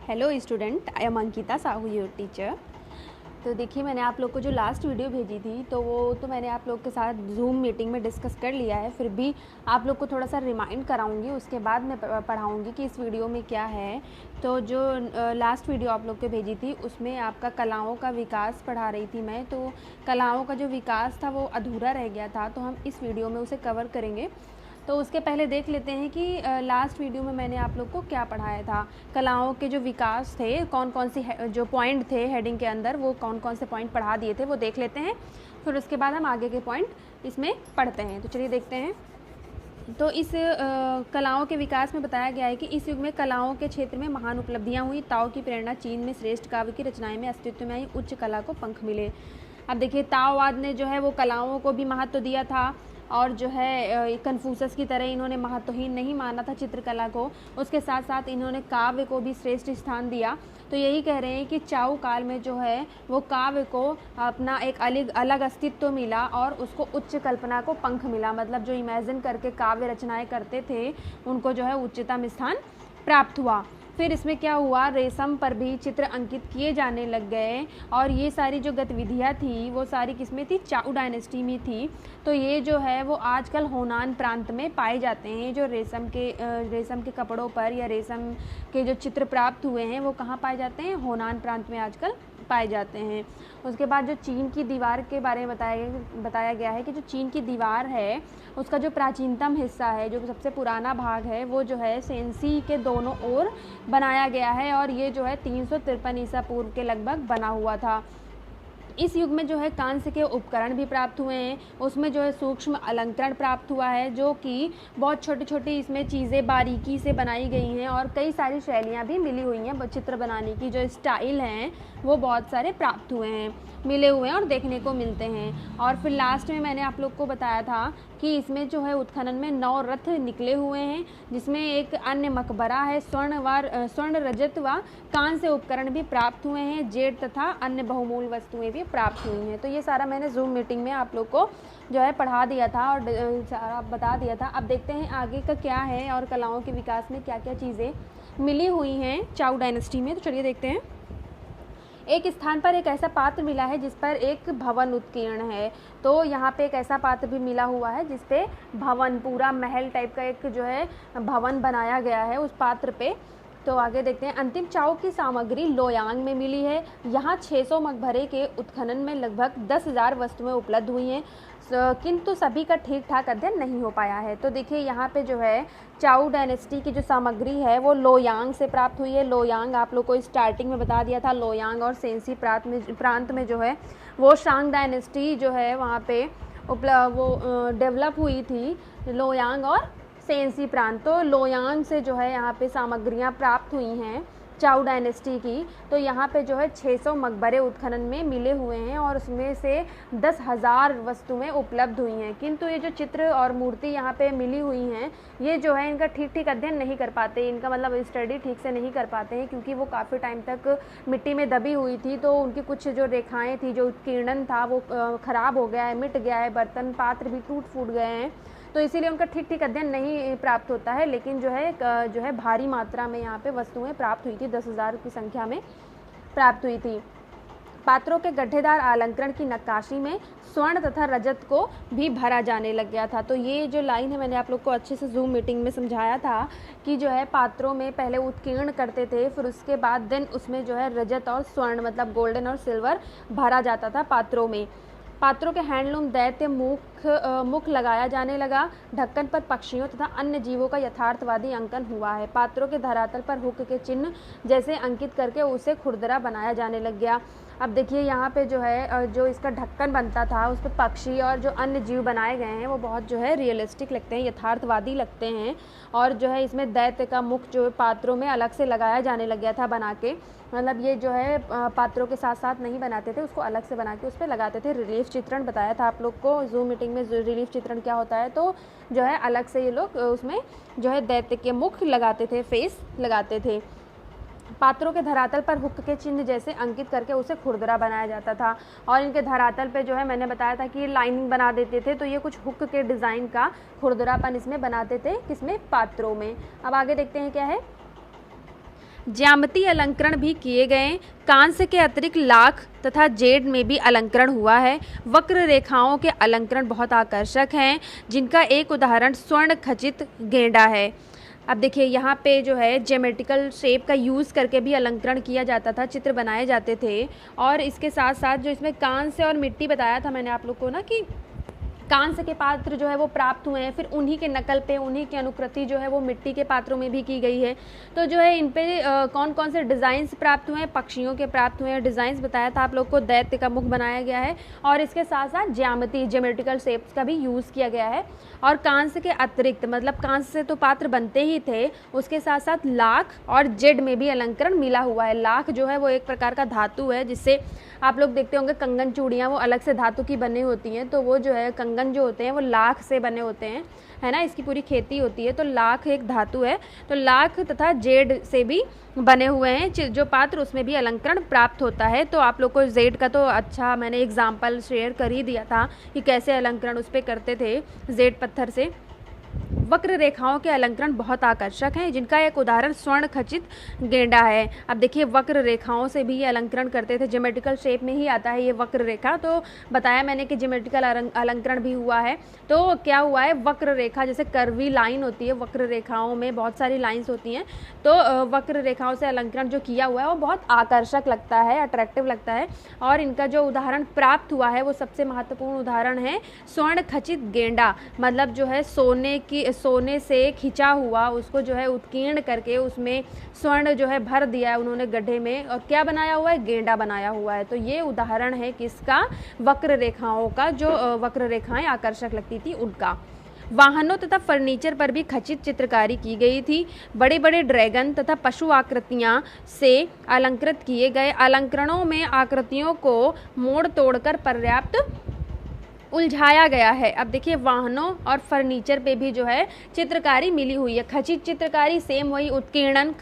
Hello student, I am Ankita Sahu your teacher. तो देखिए, मैंने आप लोग को जो लास्ट वीडियो भेजी थी तो वो तो मैंने आप लोग के साथ जूम मीटिंग में डिस्कस कर लिया है। फिर भी आप लोग को थोड़ा सा रिमाइंड कराऊंगी, उसके बाद मैं पढ़ाऊंगी कि इस वीडियो में क्या है। तो जो लास्ट वीडियो आप लोग को भेजी थी उसमें आपका कलाओं का विकास पढ़ा रही थी मैं। तो कलाओं का जो विकास था वो अधूरा रह गया था, तो हम इस वीडियो में उसे कवर करेंगे। तो उसके पहले देख लेते हैं कि लास्ट वीडियो में मैंने आप लोग को क्या पढ़ाया था। कलाओं के जो विकास थे, कौन कौन सी जो पॉइंट थे हेडिंग के अंदर, वो कौन कौन से पॉइंट पढ़ा दिए थे वो देख लेते हैं। फिर उसके बाद हम आगे के पॉइंट इसमें पढ़ते हैं। तो चलिए देखते हैं। तो इस कलाओं के विकास में बताया गया है कि इस युग में कलाओं के क्षेत्र में महान उपलब्धियां हुई। ताओ की प्रेरणा चीन में श्रेष्ठ काव्य की रचनाएं में अस्तित्व में आई, उच्च कला को पंख मिले। अब देखिए, ताओवाद ने जो है वो कलाओं को भी महत्व दिया था और जो है कन्फ्यूशस की तरह इन्होंने महत्वहीन नहीं माना था चित्रकला को। उसके साथ साथ इन्होंने काव्य को भी श्रेष्ठ स्थान दिया। तो यही कह रहे हैं कि चाउ काल में जो है वो काव्य को अपना एक अलग अस्तित्व मिला और उसको उच्च कल्पना को पंख मिला। मतलब जो इमेजिन करके काव्य रचनाएं करते थे उनको जो है उच्चतम स्थान प्राप्त हुआ। फिर इसमें क्या हुआ, रेशम पर भी चित्र अंकित किए जाने लग गए और ये सारी जो गतिविधियाँ थी वो सारी किसमें थी, चाउ डायनेस्टी में थी। तो ये जो है वो आजकल होनान प्रांत में पाए जाते हैं। जो रेशम के कपड़ों पर या रेशम के जो चित्र प्राप्त हुए हैं वो कहाँ पाए जाते हैं, होनान प्रांत में आजकल पाए जाते हैं। उसके बाद जो चीन की दीवार के बारे में बताया गया है कि जो चीन की दीवार है उसका जो प्राचीनतम हिस्सा है, जो सबसे पुराना भाग है, वो जो है सेंसी के दोनों ओर बनाया गया है और ये जो है 353 ईसा पूर्व के लगभग बना हुआ था। इस युग में जो है कांस्य के उपकरण भी प्राप्त हुए हैं। उसमें जो है सूक्ष्म अलंकरण प्राप्त हुआ है, जो कि बहुत छोटी छोटी इसमें चीज़ें बारीकी से बनाई गई हैं और कई सारी शैलियाँ भी मिली हुई हैं। चित्र बनाने की जो स्टाइल हैं वो बहुत सारे प्राप्त हुए हैं, मिले हुए हैं और देखने को मिलते हैं। और फिर लास्ट में मैंने आप लोग को बताया था कि इसमें जो है उत्खनन में 9 रथ निकले हुए हैं, जिसमें एक अन्य मकबरा है। स्वर्ण रजत व कांस्य उपकरण भी प्राप्त हुए हैं। जेड तथा अन्य बहुमूल्य वस्तुएं भी प्राप्त हुई हैं। तो ये सारा मैंने जूम मीटिंग में आप लोग को जो है पढ़ा दिया था और सारा बता दिया था। अब देखते हैं आगे का क्या है और कलाओं के विकास में क्या क्या चीज़ें मिली हुई हैं चाउ डायनेस्टी में। तो चलिए देखते हैं। एक स्थान पर एक ऐसा पात्र मिला है जिस पर एक भवन उत्कीर्ण है। तो यहाँ पे एक ऐसा पात्र भी मिला हुआ है जिस पे भवन, पूरा महल टाइप का एक जो है भवन बनाया गया है उस पात्र पे। तो आगे देखते हैं। अंतिम चाउ की सामग्री लोयांग में मिली है। यहाँ 600 मकबरे के उत्खनन में लगभग 10,000 वस्तुएं उपलब्ध हुई हैं, किंतु सभी का ठीक ठाक अध्ययन नहीं हो पाया है। तो देखिए, यहाँ पे जो है चाउ डायनेस्टी की जो सामग्री है वो लोयांग से प्राप्त हुई है। लोयांग आप लोग को स्टार्टिंग में बता दिया था। लोयांग और सेंसी प्रांत में जो है वो शांग डायनेस्टी जो है वहाँ पे डेवलप हुई थी, लोयांग और सेंसी प्रांत। तो लोयांग से जो है यहाँ पे सामग्रियाँ प्राप्त हुई हैं चाउ डायनेस्टी की। तो यहाँ पे जो है 600 मकबरे उत्खनन में मिले हुए हैं और उसमें से 10,000 वस्तुएं उपलब्ध हुई हैं। किंतु ये जो चित्र और मूर्ति यहाँ पे मिली हुई हैं ये जो है इनका ठीक ठीक अध्ययन नहीं कर पाते, इनका मतलब स्टडी ठीक से नहीं कर पाते हैं, क्योंकि वो काफ़ी टाइम तक मिट्टी में दबी हुई थी। तो उनकी कुछ जो रेखाएँ थी, जो उत्कीर्णन था वो ख़राब हो गया है, मिट गया है, बर्तन पात्र भी टूट फूट गए हैं। तो इसीलिए उनका ठीक ठीक अध्ययन नहीं प्राप्त होता है। लेकिन जो है भारी मात्रा में यहाँ पे वस्तुएं प्राप्त हुई थी, 10,000 की संख्या में प्राप्त हुई थी। पात्रों के गड्ढेदार अलंकरण की नक्काशी में स्वर्ण तथा रजत को भी भरा जाने लग गया था। तो ये जो लाइन है मैंने आप लोग को अच्छे से जूम मीटिंग में समझाया था कि जो है पात्रों में पहले उत्कीर्ण करते थे, फिर उसके बाद देन उसमें जो है रजत और स्वर्ण मतलब गोल्डन और सिल्वर भरा जाता था पात्रों में। पात्रों के हैंडलूम दैत्य मुख लगाया जाने लगा। ढक्कन पर पक्षियों तथा अन्य जीवों का यथार्थवादी अंकन हुआ है। पात्रों के धरातल पर हुक के चिन्ह जैसे अंकित करके उसे खुरदरा बनाया जाने लग गया। अब देखिए, यहाँ पे जो है जो इसका ढक्कन बनता था उस पर पक्षी और जो अन्य जीव बनाए गए हैं वो बहुत जो है रियलिस्टिक लगते हैं, यथार्थवादी लगते हैं। और जो है इसमें दैत्य का मुख जो पात्रों में अलग से लगाया जाने लग गया था बना के। मतलब ये जो है पात्रों के साथ साथ नहीं बनाते थे, उसको अलग से बना के उस पर लगाते थे। रिलीफ चित्रण बताया था आप लोग को जूम मीटिंग में रिलीफ चित्रण क्या होता है। तो जो है अलग से ये लोग उसमें जो है दैत्य के मुख लगाते थे, फेस लगाते थे। पात्रों के धरातल पर हुक के चिन्ह जैसे अंकित करके उसे खुरदरा बनाया जाता था। और इनके धरातल पे जो है मैंने बताया था कि लाइनिंग बना देते थे, तो ये कुछ हुक के डिज़ाइन का खुरदरापन इसमें बनाते थे, किसमें, पात्रों में। अब आगे देखते हैं क्या है। ज्यामितीय अलंकरण भी किए गए। कांस्य के अतिरिक्त लाख तथा जेड में भी अलंकरण हुआ है। वक्र रेखाओं के अलंकरण बहुत आकर्षक हैं, जिनका एक उदाहरण स्वर्ण खचित गेंडा है। अब देखिए यहाँ पे जो है ज्योमेट्रिकल शेप का यूज़ करके भी अलंकरण किया जाता था, चित्र बनाए जाते थे। और इसके साथ साथ जो इसमें कांस्य और मिट्टी बताया था मैंने आप लोग को ना कि कांस्य के पात्र जो है वो प्राप्त हुए हैं, फिर उन्हीं के नकल पे उन्हीं की अनुकृति जो है वो मिट्टी के पात्रों में भी की गई है। तो जो है इन पे कौन कौन से डिज़ाइंस प्राप्त हुए हैं, पक्षियों के प्राप्त हुए हैं। डिज़ाइंस बताया था आप लोग को, दैत्य का मुख बनाया गया है और इसके साथ साथ ज्योमेट्रिकल शेप्स का भी यूज़ किया गया है। और कांस्य के अतिरिक्त मतलब कांस्य से तो पात्र बनते ही थे, उसके साथ साथ लाख और जेड में भी अलंकरण मिला हुआ है। लाख जो है वो एक प्रकार का धातु है, जिससे आप लोग देखते होंगे कंगन चूड़ियाँ वो अलग से धातु की बनी होती हैं, तो वो जो है कंगन जो होते हैं वो लाख से बने होते हैं, है ना। इसकी पूरी खेती होती है, तो लाख एक धातु है। तो लाख तथा जेड से भी बने हुए हैं जो पात्र, उसमें भी अलंकरण प्राप्त होता है। तो आप लोग को जेड का तो अच्छा मैंने एग्जाम्पल शेयर कर ही दिया था कि कैसे अलंकरण उस पर करते थे जेड पत्थर से। वक्र रेखाओं के अलंकरण बहुत आकर्षक हैं, जिनका एक उदाहरण स्वर्ण खचित गेंडा है। अब देखिए वक्र रेखाओं से भी ये अलंकरण करते थे, ज्योमेट्रिकल शेप में ही आता है ये वक्र रेखा। तो बताया मैंने कि ज्योमेट्रिकल अलंकरण भी हुआ है। तो क्या हुआ है, वक्र रेखा जैसे कर्वी लाइन होती है, वक्र रेखाओं में बहुत सारी लाइन्स होती हैं, तो वक्र रेखाओं से अलंकरण जो किया हुआ है वो बहुत आकर्षक लगता है, अट्रैक्टिव लगता है। और इनका जो उदाहरण प्राप्त हुआ है वो सबसे महत्वपूर्ण उदाहरण है स्वर्ण खचित गेंडा। मतलब जो है सोने से खिंचा हुआ उसको जो है उत्कीर्ण करके उसमें स्वर्ण जो है भर दिया है उन्होंने गड्ढे में, और क्या बनाया हुआ है, गेंडा बनाया हुआ है। तो ये उदाहरण है किसका, वक्र रेखाओं का, जो वक्र रेखाएं आकर्षक लगती थी उनका। वाहनों तथा फर्नीचर पर भी खचित चित्रकारी की गई थी। बड़े बड़े ड्रैगन तथा पशु आकृतियां से अलंकृत किए गए। अलंकरणों में आकृतियों को मोड़ तोड़कर पर्याप्त उलझाया गया है। अब देखिए वाहनों और फर्नीचर पे भी जो है चित्रकारी मिली हुई है। खचित चित्रकारी सेम वही उत्कीर्णन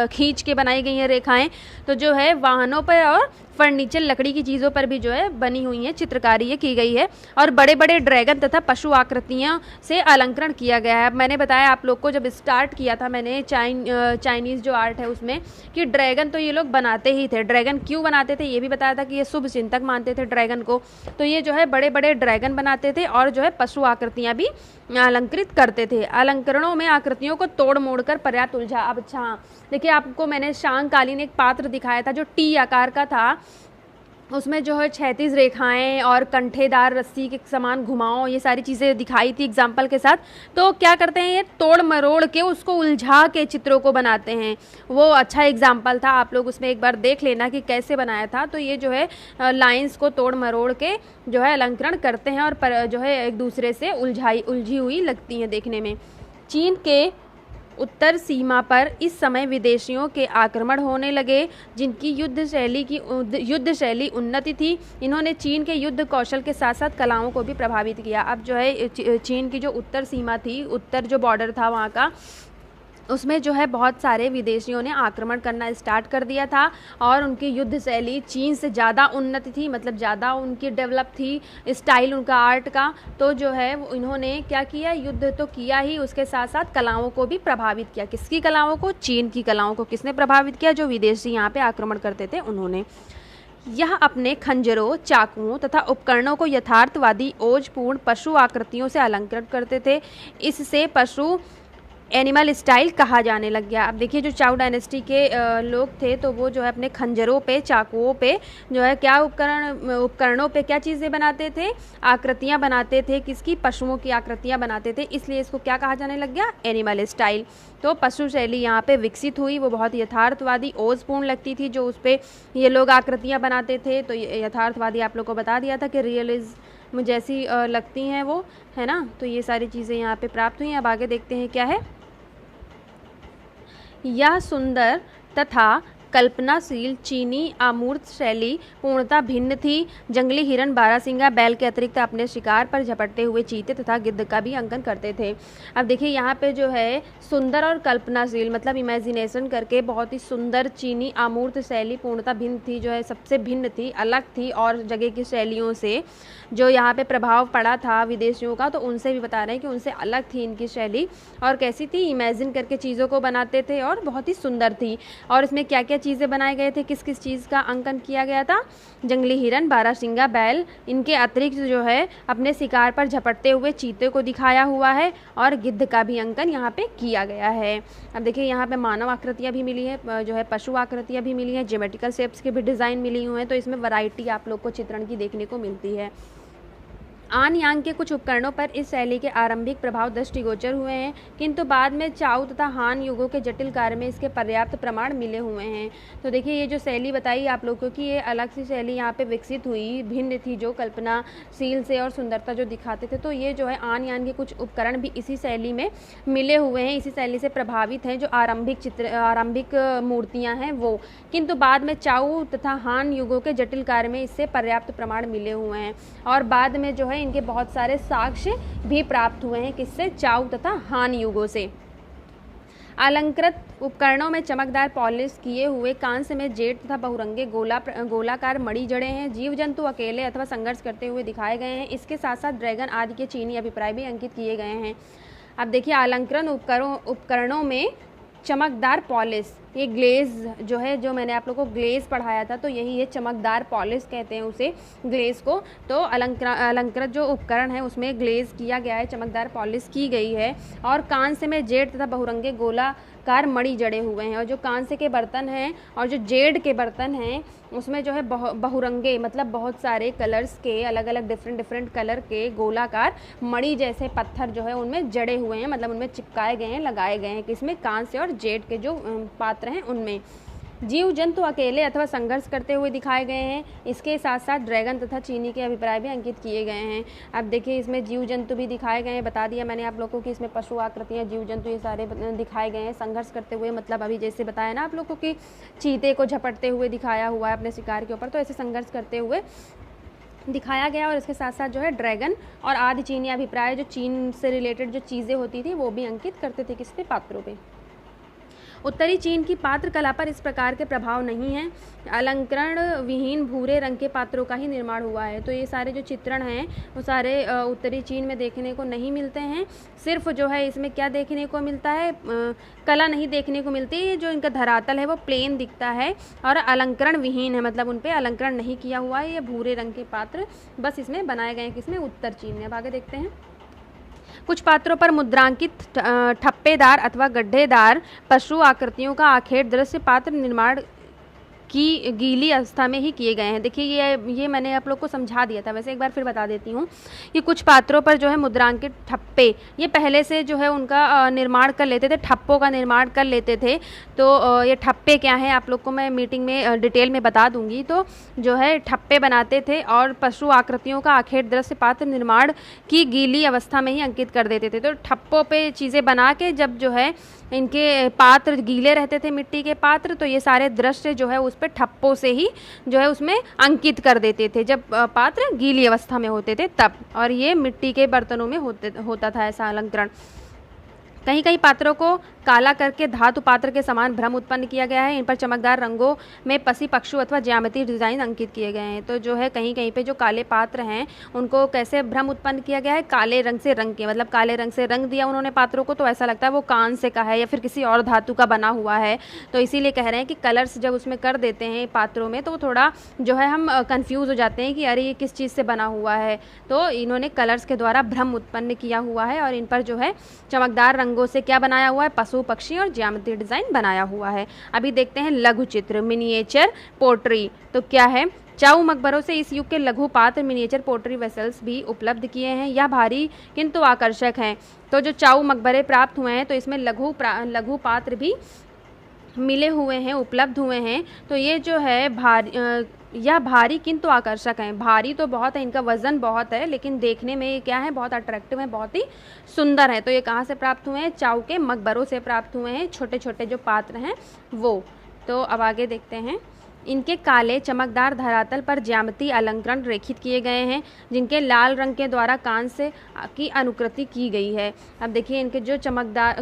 खींच के बनाई गई हैं रेखाएं। तो जो है वाहनों पर और फर्नीचर लकड़ी की चीज़ों पर भी जो है बनी हुई है चित्रकारी ये की गई है। और बड़े बड़े ड्रैगन तथा पशु आकृतियाँ से अलंकरण किया गया है। अब मैंने बताया आप लोग को जब स्टार्ट किया था मैंने चाइनीज़ जो आर्ट है उसमें, कि ड्रैगन तो ये लोग बनाते ही थे। ड्रैगन क्यों बनाते थे ये भी बताया था कि ये शुभ चिंतक मानते थे ड्रैगन को। तो ये जो है बड़े बड़े ड्रैगन बनाते थे और जो है पशु आकृतियाँ भी अलंकृत करते थे। अलंकरणों में आकृतियों को तोड़ मोड़ कर पर्याप्त उलझा। अब अच्छा देखिए आपको मैंने शांगकालीन एक पात्र दिखाया था जो टी आकार का था, उसमें जो है 36 रेखाएं और कंठेदार रस्सी के समान घुमाओ, ये सारी चीज़ें दिखाई थी एग्जाम्पल के साथ। तो क्या करते हैं ये तोड़ मरोड़ के उसको उलझा के चित्रों को बनाते हैं। वो अच्छा एग्जाम्पल था, आप लोग उसमें एक बार देख लेना कि कैसे बनाया था। तो ये जो है लाइंस को तोड़ मरोड़ के जो है अलंकरण करते हैं और जो है एक दूसरे से उलझी हुई लगती हैं देखने में। चीन के उत्तर सीमा पर इस समय विदेशियों के आक्रमण होने लगे, जिनकी युद्ध शैली उन्नति थी। इन्होंने चीन के युद्ध कौशल के साथ साथ कलाओं को भी प्रभावित किया। अब जो है चीन की जो उत्तर सीमा थी, उत्तर जो बॉर्डर था वहाँ का, उसमें जो है बहुत सारे विदेशियों ने आक्रमण करना स्टार्ट कर दिया था और उनकी युद्ध शैली चीन से ज़्यादा उन्नत थी, मतलब ज़्यादा उनकी डेवलप थी स्टाइल उनका आर्ट का। तो जो है इन्होंने क्या किया, युद्ध तो किया ही, उसके साथ साथ कलाओं को भी प्रभावित किया। किसकी कलाओं को, चीन की कलाओं को किसने प्रभावित किया, जो विदेशी यहाँ पे आक्रमण करते थे उन्होंने। यह अपने खंजरों, चाकुओं तथा उपकरणों को यथार्थवादी ओजपूर्ण पशु आकृतियों से अलंकृत करते थे। इससे पशु एनिमल स्टाइल कहा जाने लग गया। अब देखिए जो चाउ डायनेस्टी के लोग थे तो वो जो है अपने खंजरों पे, चाकुओं पे जो है क्या उपकरणों पे क्या चीज़ें बनाते थे, आकृतियाँ बनाते थे। किसकी, पशुओं की आकृतियाँ बनाते थे, इसलिए इसको क्या कहा जाने लग गया, एनिमल स्टाइल। तो पशु शैली यहाँ पे विकसित हुई, वो बहुत यथार्थवादी ओजपूर्ण लगती थी जो उस पर ये लोग आकृतियाँ बनाते थे। तो यथार्थवादी आप लोग को बता दिया था कि रियलिज्म जैसी लगती हैं वो, है ना। तो ये सारी चीज़ें यहाँ पे प्राप्त हुई। अब आगे देखते हैं क्या है। यह सुंदर तथा कल्पनाशील चीनी आमूर्त शैली पूर्णतः भिन्न थी। जंगली हिरन, बारहसिंगा, बैल के अतिरिक्त अपने शिकार पर झपटते हुए चीते तथा गिद्ध का भी अंकन करते थे। अब देखिए यहाँ पे जो है सुंदर और कल्पनाशील मतलब इमेजिनेशन करके बहुत ही सुंदर चीनी आमूर्त शैली पूर्णतः भिन्न थी, जो है सबसे भिन्न थी, अलग थी और जगह की शैलियों से जो यहाँ पे प्रभाव पड़ा था विदेशियों का, तो उनसे भी बता रहे हैं कि उनसे अलग थी इनकी शैली। और कैसी थी, इमेजिन करके चीज़ों को बनाते थे और बहुत ही सुंदर थी। और इसमें क्या क्या चीज़ें बनाए गए थे, किस किस चीज़ का अंकन किया गया था, जंगली हिरन, बारहसिंगा, बैल, इनके अतिरिक्त जो है अपने शिकार पर झपटते हुए चीते को दिखाया हुआ है और गिद्ध का भी अंकन यहाँ पे किया गया है। अब देखिए यहाँ पे मानव आकृतियाँ भी मिली है, जो है पशु आकृतियाँ भी मिली हैं, ज्योमेट्रिकल शेप्स के भी डिज़ाइन मिली हुए हैं, तो इसमें वैरायटी आप लोग को चित्रण की देखने को मिलती है। आन यांग के कुछ उपकरणों पर इस शैली के आरंभिक प्रभाव दृष्टिगोचर हुए हैं, किंतु बाद में चाउ तथा हान युगों के जटिल कार्य में इसके पर्याप्त प्रमाण मिले हुए हैं। तो देखिए ये जो शैली बताई आप लोगों की, ये अलग सी शैली यहाँ पे विकसित हुई, भिन्न थी, जो कल्पनाशील से और सुंदरता जो दिखाते थे। तो ये जो है आन यान के कुछ उपकरण भी इसी शैली में मिले हुए हैं, इसी शैली से प्रभावित हैं, जो आरंभिक मूर्तियाँ हैं वो, किंतु बाद में चाउ तथा हान युगों के जटिल कार्य में इससे पर्याप्त प्रमाण मिले हुए हैं। और बाद में जो है इनके बहुत सारे साक्ष्य भी प्राप्त हुए हैं, किससे, चाउ तथा हान युगों से। अलंकृत उपकरणों में चमकदार पॉलिश किए हुए कांस्य में जेट तथा बहुरंगे गोलाकार मणि जड़े हैं। जीव जंतु अकेले अथवा संघर्ष करते हुए दिखाए गए हैं। इसके साथ साथ ड्रैगन आदि के चीनी अभिप्राय भी अंकित किए गए हैं। अब देखिए अलंकरण उपकरणों में चमकदार पॉलिश, ये ग्लेज जो है, जो मैंने आप लोगों को ग्लेज पढ़ाया था, तो यही है चमकदार पॉलिश कहते हैं उसे, ग्लेज को। तो अलंकृत जो उपकरण है उसमें ग्लेज किया गया है, चमकदार पॉलिश की गई है। और कांस्य में जेड तथा बहुरंगे गोलाकार मणि जड़े हुए हैं। और जो कांस्य के बर्तन हैं और जो जेड के बर्तन हैं उसमें जो है बहुरंगे मतलब बहुत सारे कलर्स के, अलग अलग डिफरेंट कलर के गोलाकार मणि जैसे पत्थर जो है उनमें जड़े हुए हैं, मतलब उनमें चिपकाए गए हैं, लगाए गए हैं, किसमें, कांस्य और जेड के जो पात्र हैं उनमें। जीव जंतु अकेले अथवा संघर्ष करते हुए दिखाए गए हैं। इसके साथ साथ ड्रैगन तथा चीनी के अभिप्राय भी अंकित किए गए हैं। अब देखिए इसमें जीव जंतु भी दिखाए गए हैं, बता दिया मैंने आप लोगों को कि इसमें पशु आकृतियाँ, जीव जंतु, ये सारे दिखाए गए हैं। संघर्ष करते हुए मतलब अभी जैसे बताया ना आप लोगों को कि चीते को झपटते हुए दिखाया हुआ है अपने शिकार के ऊपर, तो ऐसे संघर्ष करते हुए दिखाया गया। और इसके साथ साथ जो है ड्रैगन और आदि चीनी अभिप्राय, जो चीन से रिलेटेड जो चीज़ें होती थी वो भी अंकित करते थे किस पे, पात्रों पे। उत्तरी चीन की पात्र कला पर इस प्रकार के प्रभाव नहीं है। अलंकरण विहीन भूरे रंग के पात्रों का ही निर्माण हुआ है। तो ये सारे जो चित्रण हैं वो सारे उत्तरी चीन में देखने को नहीं मिलते हैं। सिर्फ जो है इसमें क्या देखने को मिलता है, कला नहीं देखने को मिलती है। जो इनका धरातल है वो प्लेन दिखता है और अलंकरण विहीन है, मतलब उन पर अलंकरण नहीं किया हुआ है। ये भूरे रंग के पात्र बस इसमें बनाए गए हैं, किसमें, उत्तर चीन में। अब आगे देखते हैं। कुछ पात्रों पर मुद्रांकित ठप्पेदार अथवा गड्ढेदार पशु आकृतियों का आखेट दृश्य पात्र निर्माण की गीली अवस्था में ही किए गए हैं। देखिए ये मैंने आप लोग को समझा दिया था, वैसे एक बार फिर बता देती हूँ कि कुछ पात्रों पर जो है मुद्रांकित ठप्पे, ये पहले से जो है उनका निर्माण कर लेते थे, ठप्पों का निर्माण कर लेते थे। तो ये ठप्पे क्या हैं आप लोग को मैं मीटिंग में डिटेल में बता दूंगी। तो जो है ठप्पे बनाते थे और पशु आकृतियों का आखेट दृश्य पात्र निर्माण की गीली अवस्था में ही अंकित कर देते थे। तो ठप्पों पे चीज़ें बना के जब जो है इनके पात्र गीले रहते थे, मिट्टी के पात्र, तो ये सारे दृश्य जो है उस पर ठप्पों से ही जो है उसमें अंकित कर देते थे, जब पात्र गीली अवस्था में होते थे तब। और ये मिट्टी के बर्तनों में होता था ऐसा अलंकरण। कहीं कहीं पात्रों को काला करके धातु पात्र के समान भ्रम उत्पन्न किया गया है। इन पर चमकदार रंगों में पसी पक्षु अथवा ज्यामितीय डिजाइन अंकित किए गए हैं। तो जो है कहीं कहीं पे जो काले पात्र हैं उनको कैसे भ्रम उत्पन्न किया गया है, काले रंग से रंग के, मतलब काले रंग से रंग दिया उन्होंने पात्रों को, तो ऐसा लगता है वो कांस्य का है या फिर किसी और धातु का बना हुआ है। तो इसीलिए कह रहे हैं कि कलर्स जब उसमें कर देते हैं पात्रों में तो थोड़ा जो है हम कंफ्यूज हो जाते हैं कि अरे ये किस चीज़ से बना हुआ है। तो इन्होंने कलर्स के द्वारा भ्रम उत्पन्न किया हुआ है और इन पर जो है चमकदार रंगों से क्या बनाया हुआ है, पशु पक्षी और ज्यामितीय डिजाइन बनाया हुआ है। अभी देखते हैं लघु चित्र, मिनिएचर पोट्री। तो क्या है, चाउ मकबरों से इस युग के लघु पात्र मिनिएचर पोट्री वेसल्स भी उपलब्ध किए हैं। यह भारी किंतु आकर्षक हैं। तो जो चाउ मकबरे प्राप्त हुए हैं तो इसमें लघु पात्र भी मिले हुए हैं, उपलब्ध हुए हैं। तो ये जो है यह भारी किंतु आकर्षक हैं। भारी तो बहुत है, इनका वजन बहुत है, लेकिन देखने में ये क्या है, बहुत अट्रैक्टिव है, बहुत ही सुंदर है। तो ये कहाँ से प्राप्त हुए हैं, चाउ के मकबरों से प्राप्त हुए हैं, छोटे छोटे जो पात्र हैं वो। तो अब आगे देखते हैं। इनके काले चमकदार धरातल पर ज्यामितीय अलंकरण रेखित किए गए हैं, जिनके लाल रंग के द्वारा कांस्य की अनुकृति की गई है। अब देखिए इनके जो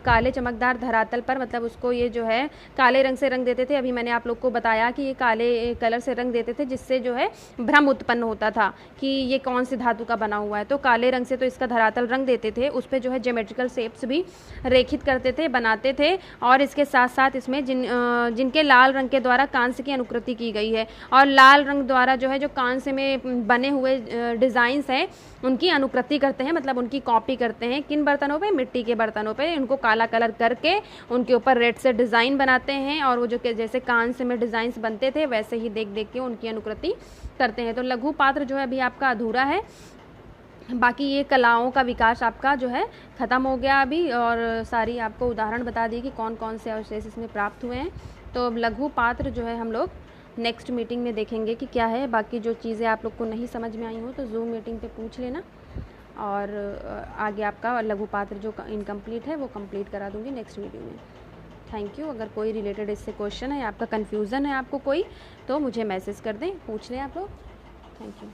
काले चमकदार धरातल पर, मतलब उसको ये जो है काले रंग से रंग देते थे। अभी मैंने आप लोग को बताया कि ये काले कलर से रंग देते थे, जिससे जो है भ्रम उत्पन्न होता था कि ये कौन सी धातु का बना हुआ है। तो काले रंग से तो इसका धरातल रंग देते थे, उस पर जो है ज्योमेट्रिकल शेप्स भी रेखित करते थे, बनाते थे। और इसके साथ साथ इसमें जिनके लाल रंग के द्वारा कांस्य की अनुकृति की गई है, और लाल रंग द्वारा जो है जो कांस्य में बने हुए डिज़ाइंस हैं उनकी अनुकृति करते हैं, मतलब उनकी कॉपी करते हैं। किन बर्तनों पे? मिट्टी के बर्तनों पे। उनको काला कलर करके उनके ऊपर रेड से डिज़ाइन बनाते हैं, और वो जो जैसे कांस्य में डिज़ाइंस बनते थे वैसे ही देख देख के उनकी अनुकृति करते हैं। तो लघु पात्र जो है अभी आपका अधूरा है। बाकी ये कलाओं का विकास आपका जो है ख़त्म हो गया अभी, और सारी आपको उदाहरण बता दिए कि कौन कौन से अवशेष इसमें प्राप्त हुए हैं। तो अब लघु पात्र जो है हम लोग नेक्स्ट मीटिंग में देखेंगे कि क्या है। बाकी जो चीज़ें आप लोग को नहीं समझ में आई हो तो जूम मीटिंग पे पूछ लेना, और आगे आपका लघु पात्र जो इनकम्प्लीट है वो कंप्लीट करा दूँगी नेक्स्ट वीडियो में। Thank you. अगर कोई रिलेटेड इससे क्वेश्चन है, आपका कन्फ्यूज़न है आपको कोई, तो मुझे मैसेज कर दें, पूछ लें आप लोग। Thank you.